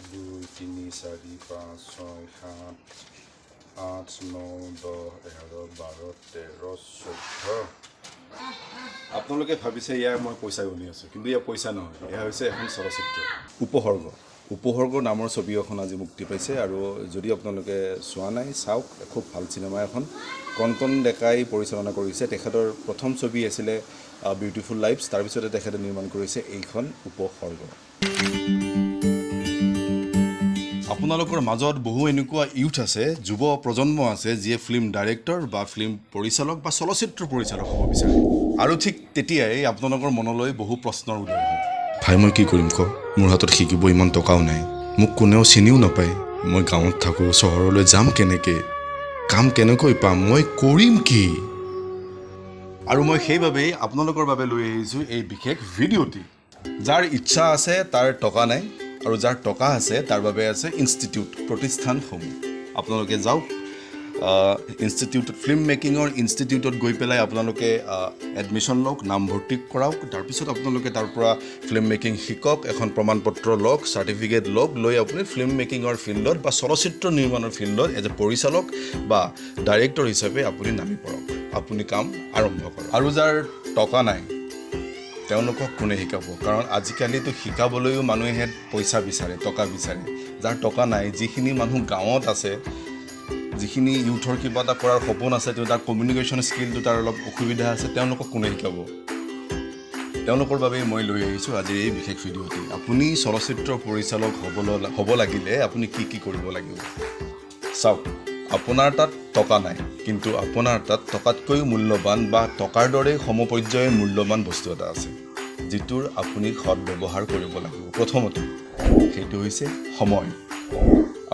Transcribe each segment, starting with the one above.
2, 3, 4, 5, 6, 7, 8, 9, 10, 11, 12, 13, 14 আপোনালোকে ভাবিছে ইয়াৰ মই পইচা গুনি আছোঁ কিন্তু ইয়াৰ পইচা নহয় এয়া হৈছে এখন চলচ্চিত্ৰ উপসৰ্গ নামৰ ছবি এখন আজি মুক্তি পাইছে আৰু যদি আপোনালোকে চোৱা নাই চাওক খুব ভাল চিনেমা এখন কণকণ ডেকাই পৰিচালনা কৰিছে তেখেতৰ প্ৰথম ছবি আছিলে বিউটিফুল লাইফছ তাৰপিছতে তেখেতে নিৰ্মাণ কৰিছে এইখন উপসৰ্গ আপোনালোকৰ মাজত বহু এনেকুৱা ইউথ আছে যুৱ প্ৰজন্ম আছে যিয়ে ফিল্ম ডাইৰেক্টৰ বা ফিল্ম পৰিচালক বা চলচ্চিত্ৰ পৰিচালক হ'ব বিচাৰে আৰু ঠিক তেতিয়াই আপোনালোকৰ মনলৈ বহু প্ৰশ্নৰ উদয় হয় ভাই মই কি কৰিম ক মোৰ হাতত শিকিব ইমান টকাও নাই মোক কোনেও চিনিও নাপায় মই গাঁৱত থাকোঁ চহৰলৈ যাম কেনেকৈ কাম কেনেকৈ পাম মই কৰিম কি আৰু মই সেইবাবেই আপোনালোকৰ বাবে লৈ আহিছোঁ এই বিশেষ ভিডিঅ'টি যাৰ ইচ্ছা আছে তাৰ টকা নাই আৰু যাৰ টকা আছে তাৰ বাবে আছে ইনষ্টিটিউট প্ৰতিষ্ঠানসমূহ আপোনালোকে যাওক ইনষ্টিটিউটত ফিল্ম মেকিঙৰ ইনষ্টিটিউটত গৈ পেলাই আপোনালোকে এডমিশ্যন লওক নামভৰ্তি কৰাওক তাৰপিছত আপোনালোকে তাৰ পৰা ফিল্ম মেকিং শিকক এখন প্ৰমাণপত্ৰ লওক চাৰ্টিফিকেট লওক লৈ আপুনি ফিল্ম মেকিঙৰ ফিল্ডত বা চলচ্চিত্ৰ নিৰ্মাণৰ ফিল্ডত এজ এ পৰিচালক বা ডাইৰেক্টৰ হিচাপে আপুনি নামি পৰক আপুনি কাম আৰম্ভ কৰক আৰু যাৰ টকা নাই তেওঁলোকক কোনে শিকাব কাৰণ আজিকালিতো শিকাবলৈও মানুহে পইচা বিচাৰে টকা বিচাৰে যাৰ টকা নাই যিখিনি মানুহ গাঁৱত আছে যিখিনি ইউথৰ কিবা এটা কৰাৰ সপোন আছে তাৰ কমিউনিকেশ্যন স্কিলটো তাৰ অলপ অসুবিধা আছে তেওঁলোকক কোনে শিকাব তেওঁলোকৰ বাবে মই লৈ আহিছোঁ আজি এই বিশেষ ভিডিঅ'টি আপুনি চলচ্চিত্ৰ পৰিচালক হ'ব লাগিলে আপুনি কি কৰিব লাগিব চাওক আপোনাৰ তাত টকা নাই কিন্তু আপোনাৰ তাত টকাতকৈও মূল্যৱান বা টকাৰ দৰে সমপৰ্যায়ৰ মূল্যৱান বস্তু এটা আছে যিটোৰ আপুনি সৎ ব্যৱহাৰ কৰিব লাগিব প্ৰথমতে সেইটো হৈছে সময়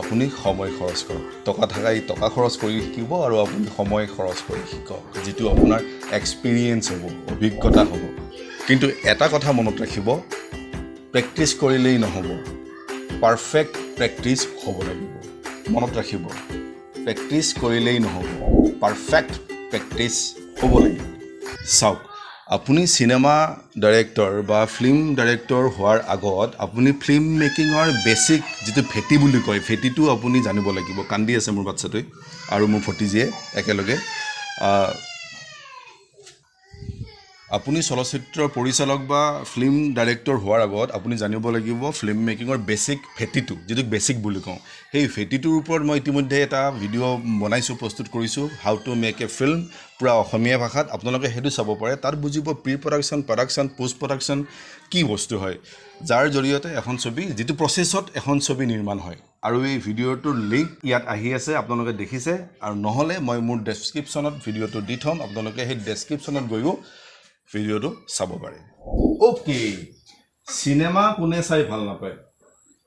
আপুনি সময় খৰচ কৰক টকা থাকাই টকা খৰচ কৰি শিকিব আৰু আপুনি সময় খৰচ কৰি শিকক যিটো আপোনাৰ এক্সপিৰিয়েঞ্চ হ'ব অভিজ্ঞতা হ'ব কিন্তু এটা কথা মনত ৰাখিব প্ৰেক্টিচ কৰিলেই নহ'ব পাৰফেক্ট প্ৰেক্টিচ হ'ব লাগিব মনত ৰাখিব প্ৰেক্টিচ কৰিলেই নহ'ব পাৰফেক্ট প্ৰেক্টিচ হ'ব লাগিব চাওক আপুনি চিনেমা ডাইৰেক্টৰ বা ফিল্ম ডাইৰেক্টৰ হোৱাৰ আগত আপুনি ফিল্ম মেকিঙৰ বেছিক যিটো ভেটি বুলি কয় ভেটিটো আপুনি জানিব লাগিব কান্দি আছে মোৰ বাচ্চাটোৱে আৰু মোৰ ভতিজীয়ে একেলগে আপুনি চলচ্চিত্ৰ পৰিচালক বা ফিল্ম ডাইৰেক্টৰ হোৱাৰ আগত আপুনি জানিব লাগিব ফিল্ম মেকিঙৰ বেছিক ভেটিটো যিটো বেছিক বুলি কওঁ সেই ভেটিটোৰ ওপৰত মই ইতিমধ্যে এটা ভিডিঅ' বনাইছোঁ প্ৰস্তুত কৰিছোঁ how to make a film পূৰা অসমীয়া ভাষাত আপোনালোকে সেইটো চাব পাৰে তাত বুজিব প্ৰি প্ৰডাকশ্যন পোষ্ট প্ৰডাকশ্যন কি বস্তু হয় যাৰ জৰিয়তে এখন ছবি যিটো প্ৰচেছত এখন ছবি নিৰ্মাণ হয় আৰু এই ভিডিঅ'টোৰ লিংক ইয়াত আহি আছে আপোনালোকে দেখিছে আৰু নহ'লে মই মোৰ ডেছক্ৰিপশ্যনত ভিডিঅ'টো দি থ'ম আপোনালোকে সেই ডেছক্ৰিপশ্যনত গৈও ভিডিঅ'টো চাব পাৰে অ'কে চিনেমা কোনে চাই ভাল নাপায়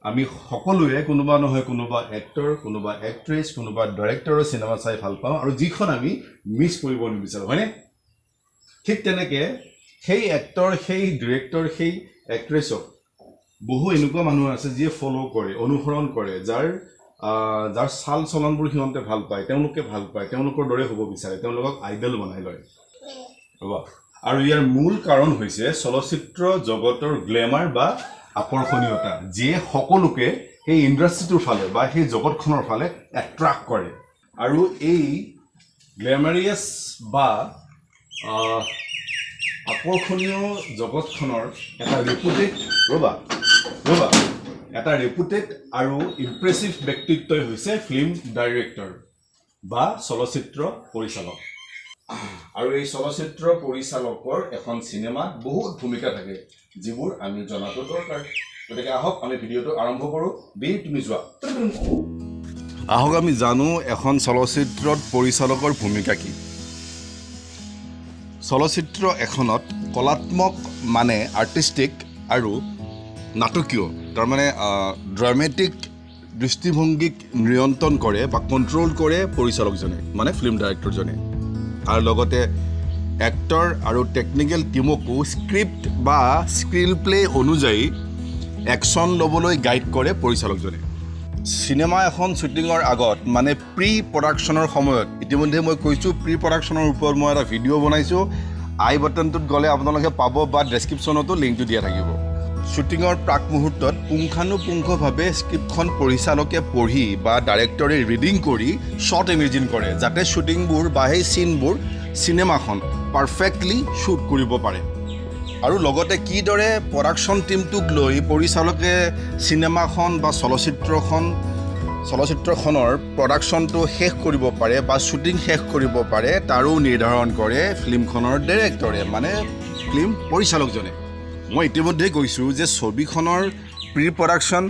আমি সকলোৱে কোনোবা নহয় কোনোবা এক্টৰ কোনোবা এক্ট্ৰেছ কোনোবা ডাইৰেক্টৰৰ চিনেমা চাই ভাল পাওঁ আৰু যিখন আমি মিছ কৰিব নিবিচাৰোঁ হয়নে ঠিক তেনেকৈ সেই এক্টৰ সেই ডিৰেক্টৰ সেই এক্ট্ৰেছক বহু এনেকুৱা মানুহ আছে যিয়ে ফ'ল' কৰে অনুসৰণ কৰে যাৰ চাল চলনবোৰ সিহঁতে ভাল পায় তেওঁলোকে ভাল পায় তেওঁলোকৰ দৰে হ'ব বিচাৰে তেওঁলোকক আইডল বনাই লয় ৰ'বা আৰু ইয়াৰ মূল কাৰণ হৈছে চলচ্চিত্ৰ জগতৰ গ্লেমাৰ বা আকৰ্ষণীয়তা যিয়ে সকলোকে সেই ইণ্ডাষ্ট্ৰিটোৰ ফালে বা সেই জগতখনৰ ফালে এট্ৰাক্ট কৰে আৰু এই গ্লেমাৰিয়াছ বা আকৰ্ষণীয় জগতখনৰ এটা ৰেপুটেড আৰু ইমপ্ৰেছিভ ব্যক্তিত্বই হৈছে ফিল্ম ডাইৰেক্টৰ বা চলচ্চিত্ৰ পৰিচালক আৰু এই চলচ্চিত্ৰ পৰিচালকৰ এখন চিনেমাত বহুত ভূমিকা থাকে যিবোৰ আমি জনাটো দৰকাৰ গতিকে আহক আমি ভিডিঅ'টো আৰম্ভ কৰোঁ তুমি যোৱা আহক আমি জানো এখন চলচ্চিত্ৰত পৰিচালকৰ ভূমিকা কি চলচ্চিত্ৰ এখনত কলাত্মক মানে আৰ্টিষ্টিক আৰু নাটকীয় তাৰমানে ড্ৰামেটিক দৃষ্টিভংগীক নিয়ন্ত্ৰণ কৰে বা কণ্ট্ৰল কৰে পৰিচালকজনে মানে ফিল্ম ডাইৰেক্টৰজনে আৰু লগতে এক্টৰ আৰু টেকনিকেল টিমকো স্ক্ৰিপ্ট বা স্ক্ৰীন প্লে অনুযায়ী একশ্যন ল'বলৈ গাইড কৰে পৰিচালকজনে চিনেমা এখন শ্বুটিঙৰ আগত মানে প্ৰি প্ৰডাকশ্যনৰ সময়ত ইতিমধ্যে মই কৈছোঁ প্ৰি প্ৰডাকশ্যনৰ ওপৰত মই এটা ভিডিঅ' বনাইছোঁ আই বাটনটোত গ'লে আপোনালোকে পাব বা ডেছক্ৰিপশ্যনতো লিংকটো দিয়া থাকিব শ্বুটিঙৰ প্ৰাক মুহূৰ্তত পুংখানুপুংখভাৱে স্ক্ৰিপ্টখন পৰিচালকে পঢ়ি বা ডাইৰেক্টৰে ৰিডিং কৰি শ্বৰ্ট ইমেজিন কৰে যাতে শ্বুটিংবোৰ বা সেই চিনবোৰ চিনেমাখন পাৰফেক্টলি শ্বুট কৰিব পাৰে আৰু লগতে কিদৰে প্ৰডাকশ্যন টীমটোক লৈ পৰিচালকে চিনেমাখন বা চলচ্চিত্ৰখনৰ প্ৰডাকশ্যনটো শেষ কৰিব পাৰে বা শ্বুটিং শেষ কৰিব পাৰে তাৰো নিৰ্ধাৰণ কৰে ফিল্মখনৰ ডাইৰেক্টৰে মানে ফিল্ম পৰিচালকজনে মই ইতিমধ্যেই কৈছোঁ যে ছবিখনৰ প্ৰি প্ৰডাকশ্যন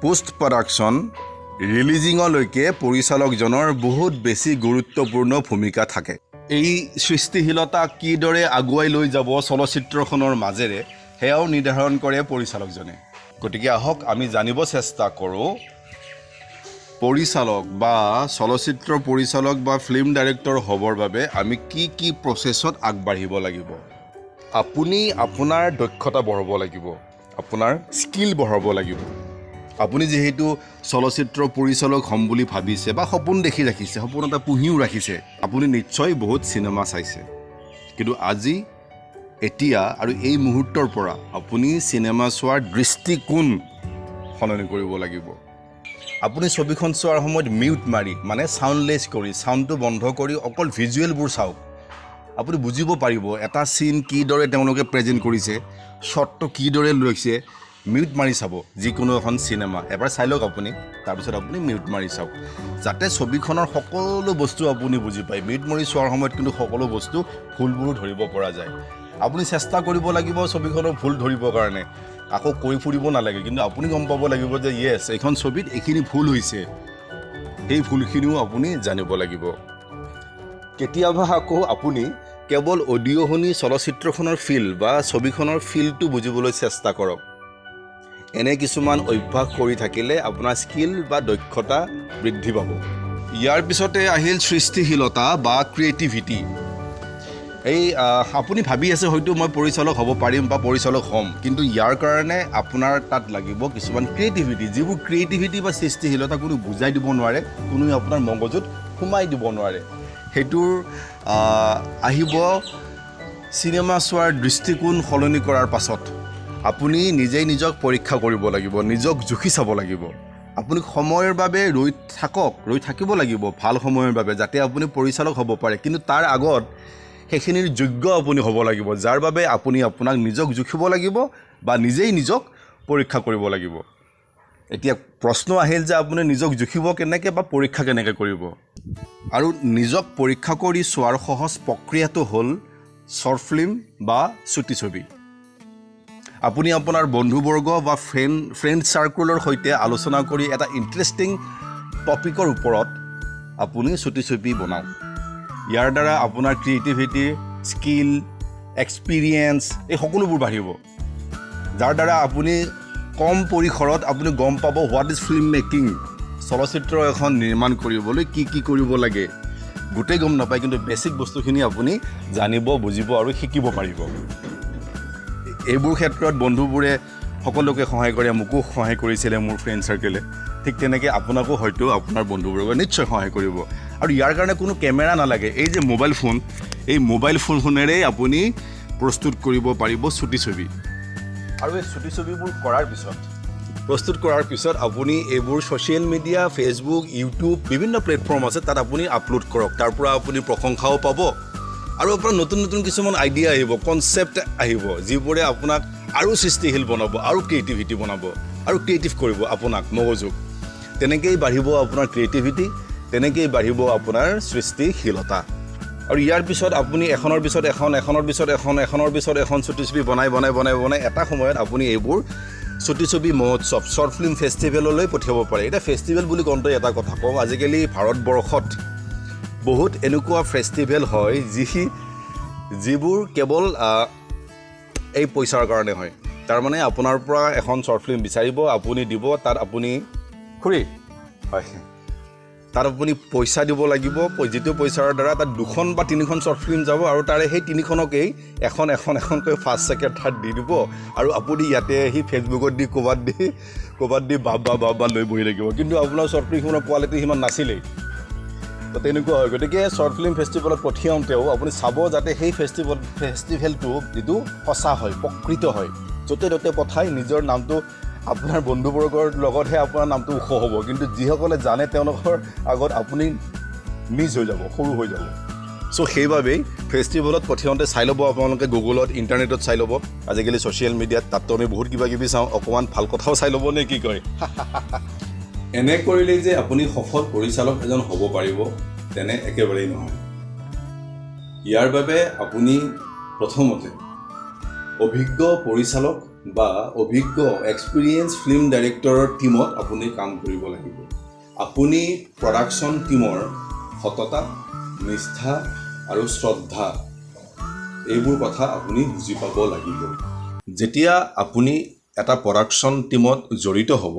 পোষ্ট প্ৰডাকশ্যন ৰিলিজিঙলৈকে পৰিচালকজনৰ বহুত বেছি গুৰুত্বপূৰ্ণ ভূমিকা থাকে এই সৃষ্টিশীলতা কিদৰে আগুৱাই লৈ যাব চলচ্চিত্ৰখনৰ মাজেৰে সেয়াও নিৰ্ধাৰণ কৰে পৰিচালকজনে গতিকে আহক আমি জানিব চেষ্টা কৰোঁ পৰিচালক বা চলচ্চিত্ৰ পৰিচালক বা ফিল্ম ডাইৰেক্টৰ হ'বৰ বাবে আমি কি প্ৰচেছত আগবাঢ়িব লাগিব আপুনি আপোনাৰ দক্ষতা বঢ়াব লাগিব আপোনাৰ স্কিল বঢ়াব লাগিব আপুনি যিহেতু চলচ্চিত্ৰ পৰিচালক হ'ম বুলি ভাবিছে বা সপোন দেখি ৰাখিছে সপোন এটা পুহিও ৰাখিছে আপুনি নিশ্চয় বহুত চিনেমা চাইছে কিন্তু আজি এতিয়া আৰু এই মুহূৰ্তৰ পৰা আপুনি চিনেমা চোৱাৰ দৃষ্টিকোণ সলনি কৰিব লাগিব আপুনি ছবিখন চোৱাৰ সময়ত মিউট মাৰি মানে চাউণ্ডলেছ কৰি চাউণ্ডটো বন্ধ কৰি অকল ভিজুৱেলবোৰ চাওক আপুনি বুজিব পাৰিব এটা চিন কিদৰে তেওঁলোকে প্ৰেজেণ্ট কৰিছে শ্বটটো কিদৰে লৈছে মিউট মাৰি চাব যিকোনো এখন চিনেমা এবাৰ চাই লওক আপুনি তাৰপিছত আপুনি মিউট মাৰি চাওক যাতে ছবিখনৰ সকলো বস্তু আপুনি বুজি পায় মিউট মাৰি চোৱাৰ সময়ত কিন্তু সকলো বস্তু ভুলবোৰো ধৰিব পৰা যায় আপুনি চেষ্টা কৰিব লাগিব ছবিখনৰ ভুল ধৰিবৰ কাৰণে আকৌ কৈ ফুৰিব নালাগে কিন্তু আপুনি গম পাব লাগিব যে য়েছ এইখন ছবিত এইখিনি ভুল হৈছে সেই ভুলখিনিও আপুনি জানিব লাগিব কেতিয়াবা আকৌ আপুনি কেৱল অডিঅ' শুনি চলচ্চিত্ৰখনৰ ফিল বা ছবিখনৰ ফিলটো বুজিবলৈ চেষ্টা কৰক এনে কিছুমান অভ্যাস কৰি থাকিলে আপোনাৰ স্কিল বা দক্ষতা বৃদ্ধি পাব ইয়াৰ পিছতে আহিল সৃষ্টিশীলতা বা ক্ৰিয়েটিভিটি এই আপুনি ভাবি আছে হয়তো মই পৰিচালক হ'ব পাৰিম বা পৰিচালক হ'ম কিন্তু ইয়াৰ কাৰণে আপোনাৰ তাত লাগিব কিছুমান ক্ৰিয়েটিভিটি যিবোৰ ক্ৰিয়েটিভিটি বা সৃষ্টিশীলতা কোনো বুজাই দিব নোৱাৰে কোনো আপোনাৰ মগজুত সোমাই দিব নোৱাৰে সেইটোৰ আহিব চিনেমা চোৱাৰ দৃষ্টিকোণ সলনি কৰাৰ পাছত আপুনি নিজেই নিজক পৰীক্ষা কৰিব লাগিব নিজক জুখি চাব লাগিব আপুনি সময়ৰ বাবে ৰৈ থাকিব লাগিব ভাল সময়ৰ বাবে যাতে আপুনি পৰিচালক হ'ব পাৰে কিন্তু তাৰ আগত সেইখিনিৰ যোগ্য আপুনি হ'ব লাগিব যাৰ বাবে আপুনি আপোনাক নিজক জুখিব লাগিব বা নিজেই নিজক পৰীক্ষা কৰিব লাগিব এতিয়া প্ৰশ্ন আহিল যে আপুনি নিজক জুখিব কেনেকৈ বা পৰীক্ষা কেনেকৈ কৰিব আৰু নিজক পৰীক্ষা কৰি চোৱাৰ সহজ প্ৰক্ৰিয়াটো হ'ল শ্বৰ্ট ফিল্ম বা চুটি ছবি আপুনি আপোনাৰ বন্ধুবৰ্গ বা ফ্ৰেণ্ড চাৰ্কুলৰ সৈতে আলোচনা কৰি এটা ইণ্টাৰেষ্টিং টপিকৰ ওপৰত আপুনি চুটি ছবি বনাওক ইয়াৰ দ্বাৰা আপোনাৰ ক্ৰিয়েটিভিটি স্কিল এক্সপিৰিয়েঞ্চ এই সকলোবোৰ বাঢ়িব যাৰ দ্বাৰা আপুনি কম পৰিসৰত আপুনি গম পাব হোৱাট ইজ ফিল্ম মেকিং চলচ্চিত্ৰ এখন নিৰ্মাণ কৰিবলৈ কি কৰিব লাগে গোটেই গম নাপায় কিন্তু বেছিক বস্তুখিনি আপুনি জানিব বুজিব আৰু শিকিব পাৰিব এইবোৰ ক্ষেত্ৰত বন্ধুবোৰে সকলোকে সহায় কৰে মোকো সহায় কৰিছিলে মোৰ ফ্ৰেণ্ড চাৰ্কেলে ঠিক তেনেকৈ আপোনাকো হয়তো আপোনাৰ বন্ধুবোৰে নিশ্চয় সহায় কৰিব আৰু ইয়াৰ কাৰণে কোনো কেমেৰা নালাগে এই যে মোবাইল ফোন এই মোবাইল ফোনেৰেই আপুনি প্ৰস্তুত কৰিব পাৰিব চুটি ছবি আৰু এই চুটি ছবিবোৰ প্ৰস্তুত কৰাৰ পিছত আপুনি এইবোৰ ছ'চিয়েল মিডিয়া ফেচবুক ইউটিউব বিভিন্ন প্লেটফৰ্ম আছে তাত আপুনি আপলোড কৰক তাৰ পৰা আপুনি প্ৰশংসাও পাব আৰু আপোনাৰ নতুন কিছুমান আইডিয়া আহিব কনচেপ্ট আহিব যিবোৰে আপোনাক আৰু সৃষ্টিশীল বনাব আৰু ক্ৰিয়েটিভিটি বনাব আৰু ক্ৰিয়েটিভ কৰিব আপোনাক মগজুক তেনেকৈয়ে বাঢ়িব আপোনাৰ ক্ৰিয়েটিভিটি তেনেকৈয়ে বাঢ়িব আপোনাৰ সৃষ্টিশীলতা আৰু ইয়াৰ পিছত আপুনি এখনৰ পিছত এখন চুটি ছবি বনাই এটা সময়ত আপুনি এইবোৰ চুটি ছবি মহোৎসৱ শ্বৰ্ট ফিল্ম ফেষ্টিভেললৈ পঠিয়াব পাৰে এতিয়া ফেষ্টিভেল বুলি কওঁতে এটা কথা কওঁ আজিকালি ভাৰতবৰ্ষত বহুত এনেকুৱা ফেষ্টিভেল হয় যিবোৰ কেৱল এই পইচাৰ কাৰণে হয় তাৰমানে আপোনাৰ পৰা এখন শ্বৰ্ট ফিল্ম বিচাৰিব আপুনি দিব তাত আপুনি তাত আপুনি পইচা দিব লাগিব যিটো পইচাৰ দ্বাৰা তাত 2খন বা 3খন শ্বৰ্ট ফিল্ম যাব আৰু তাৰে সেই 3খনকেই এখনকৈ ফাৰ্ষ্ট ছেকেণ্ড থাৰ্ড দি দিব আৰু আপুনি ইয়াতে আহি ফেচবুকত দি ক'ৰবাত দি বাবা লৈ বহি লাগিব কিন্তু আপোনাৰ শ্বৰ্ট ফিল্মখনৰ কোৱালিটি সিমান নাছিলেই তো তেনেকুৱা হয় গতিকে শ্বৰ্ট ফিল্ম ফেষ্টিভেলত পঠিয়াওঁতেও আপুনি চাব যাতে সেই ফেষ্টিভেলটো যিটো সঁচা হয় প্ৰকৃত হয় য'তে ত'তে পঠাই নিজৰ নামটো আপোনাৰ বন্ধুবৰ্গৰ লগতহে আপোনাৰ নামটো ওখ হ'ব কিন্তু যিসকলে জানে তেওঁলোকৰ আগত আপুনি মিছ হৈ যাব সৰু হৈ যাব চ' সেইবাবেই ফেষ্টিভেলত পঠিয়াওঁতে চাই ল'ব আপোনালোকে গুগলত ইণ্টাৰনেটত চাই ল'ব আজিকালি ছ'চিয়েল মিডিয়াত তাততো আমি বহুত কিবা কিবি চাওঁ অকণমান ভাল কথাও চাই ল'ব নে কি কয় এনে কৰিলেই যে আপুনি সফল পৰিচালক এজন হ'ব পাৰিব তেনে একেবাৰেই নহয় ইয়াৰ বাবে আপুনি প্ৰথমতে অভিজ্ঞ পৰিচালক বা অভিজ্ঞ এক্সপিৰিয়েঞ্চ ফিল্ম ডাইৰেক্টৰৰ টীমত আপুনি কাম কৰিব লাগিব আপুনি প্ৰডাকশ্যন টীমৰ সততা নিষ্ঠা আৰু শ্ৰদ্ধা এইবোৰ কথা আপুনি বুজি পাব লাগিব যেতিয়া আপুনি এটা প্ৰডাকশ্যন টীমত জড়িত হ'ব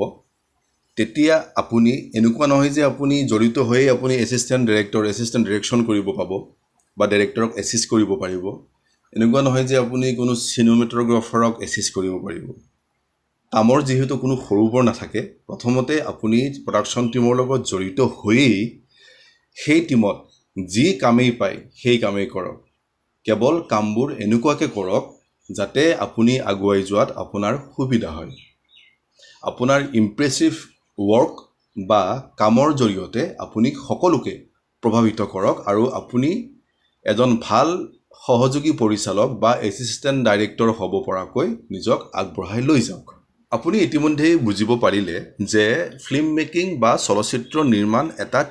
তেতিয়া আপুনি এনেকুৱা নহয় যে আপুনি জড়িত হৈয়ে আপুনি এছিষ্টেণ্ট ডিৰেকশ্যন কৰিব পাব বা ডাইৰেক্টৰক এছিষ্ট কৰিব পাৰিব এনেকুৱা নহয় যে আপুনি কোনো চিনেমেট'গ্ৰাফাৰক এছিষ্ট কৰিব পাৰিব কামৰ যিহেতু কোনো সৰু বৰ নাথাকে প্ৰথমতে আপুনি প্ৰডাকশ্যন টীমৰ লগত জড়িত হৈয়েই সেই টীমত যি কামেই পায় সেই কামেই কৰক কেৱল কামবোৰ এনেকুৱাকৈ কৰক যাতে আপুনি আগুৱাই যোৱাত আপোনাৰ সুবিধা হয় আপোনাৰ ইমপ্ৰেছিভ ৱৰ্ক বা কামৰ জৰিয়তে আপুনি সকলোকে প্ৰভাৱিত কৰক আৰু আপুনি এজন ভাল সহযোগী পৰিচালক বা এছিষ্টেণ্ট ডাইৰেক্টৰ হ'ব পৰাকৈ নিজক আগবঢ়াই লৈ যাওক আপুনি ইতিমধ্যেই বুজিব পাৰিলে যে ফিল্ম মেকিং বা চলচ্চিত্ৰ নিৰ্মাণ এটা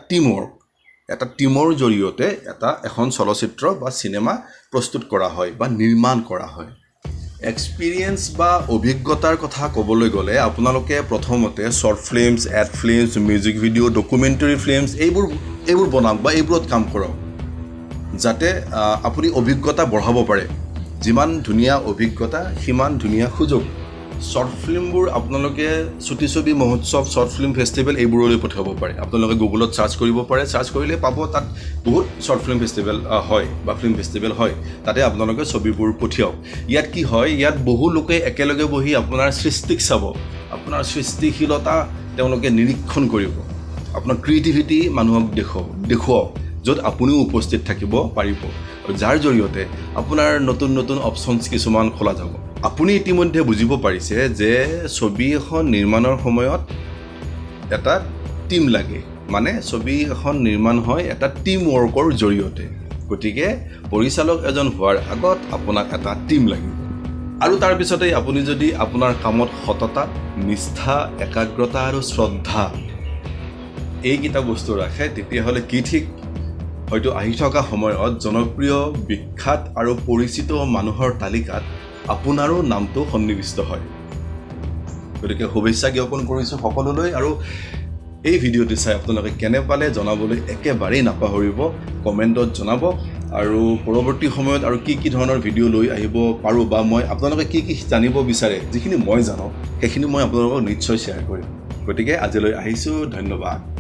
টীমৰ জৰিয়তে এখন চলচ্চিত্ৰ বা চিনেমা প্ৰস্তুত কৰা হয় বা নিৰ্মাণ কৰা হয় এক্সপিৰিয়েঞ্চ বা অভিজ্ঞতাৰ কথা ক'বলৈ গ'লে আপোনালোকে প্ৰথমতে short films ad films music video' documentary films এইবোৰ বনাওক বা এইবোৰত কাম কৰক যাতে আপুনি অভিজ্ঞতা বঢ়াব পাৰে যিমান ধুনীয়া অভিজ্ঞতা সিমান ধুনীয়া সুযোগ শ্বৰ্ট ফিল্মবোৰ আপোনালোকে চুটি ছবি মহোৎসৱ শ্বৰ্ট ফিল্ম ফেষ্টিভেল এইবোৰলৈ পঠিয়াব পাৰে আপোনালোকে গুগলত চাৰ্চ কৰিব পাৰে চাৰ্চ কৰিলে পাব তাত বহুত শ্বৰ্ট ফিল্ম ফেষ্টিভেল হয় বা ফিল্ম ফেষ্টিভেল হয় তাতে আপোনালোকে ছবিবোৰ পঠিয়াওক ইয়াত কি হয় ইয়াত বহু লোকে একেলগে বহি আপোনাৰ সৃষ্টিক চাব আপোনাৰ সৃষ্টিশীলতা তেওঁলোকে নিৰীক্ষণ কৰিব আপোনাৰ ক্ৰিয়েটিভিটি মানুহক দেখুৱাওক য'ত আপুনিও উপস্থিত থাকিব পাৰিব আৰু যাৰ জৰিয়তে আপোনাৰ নতুন নতুন অপশ্যনছ কিছুমান খোলা যাব আপুনি ইতিমধ্যে বুজিব পাৰিছে যে ছবি এখন নিৰ্মাণৰ সময়ত এটা টীম লাগে মানে ছবি এখন নিৰ্মাণ হয় এটা টীম ৱৰ্কৰ জৰিয়তে গতিকে পৰিচালক এজন হোৱাৰ আগত আপোনাক এটা টীম লাগিব আৰু তাৰপিছতে আপুনি যদি আপোনাৰ কামত সততা নিষ্ঠা একাগ্ৰতা আৰু শ্ৰদ্ধা এইকেইটা বস্তু ৰাখে তেতিয়াহ'লে কি ঠিক হয়তো আহি থকা সময়ত জনপ্ৰিয় বিখ্যাত আৰু পৰিচিত মানুহৰ তালিকাত আপোনাৰো নামটো সন্নিৱিষ্ট হয় গতিকে শুভেচ্ছা জ্ঞাপন কৰিছোঁ সকলোলৈ আৰু এই ভিডিঅ'টো চাই আপোনালোকে কেনে পালে জনাবলৈ একেবাৰেই নাপাহৰিব কমেণ্টত জনাব আৰু পৰৱৰ্তী সময়ত আৰু কি ধৰণৰ ভিডিঅ' লৈ আহিব পাৰোঁ বা মই আপোনালোকে কি জানিব বিচাৰে যিখিনি মই জানো সেইখিনি মই আপোনালোকক নিশ্চয় শ্বেয়াৰ কৰিম গতিকে আজিলৈ আহিছোঁ ধন্যবাদ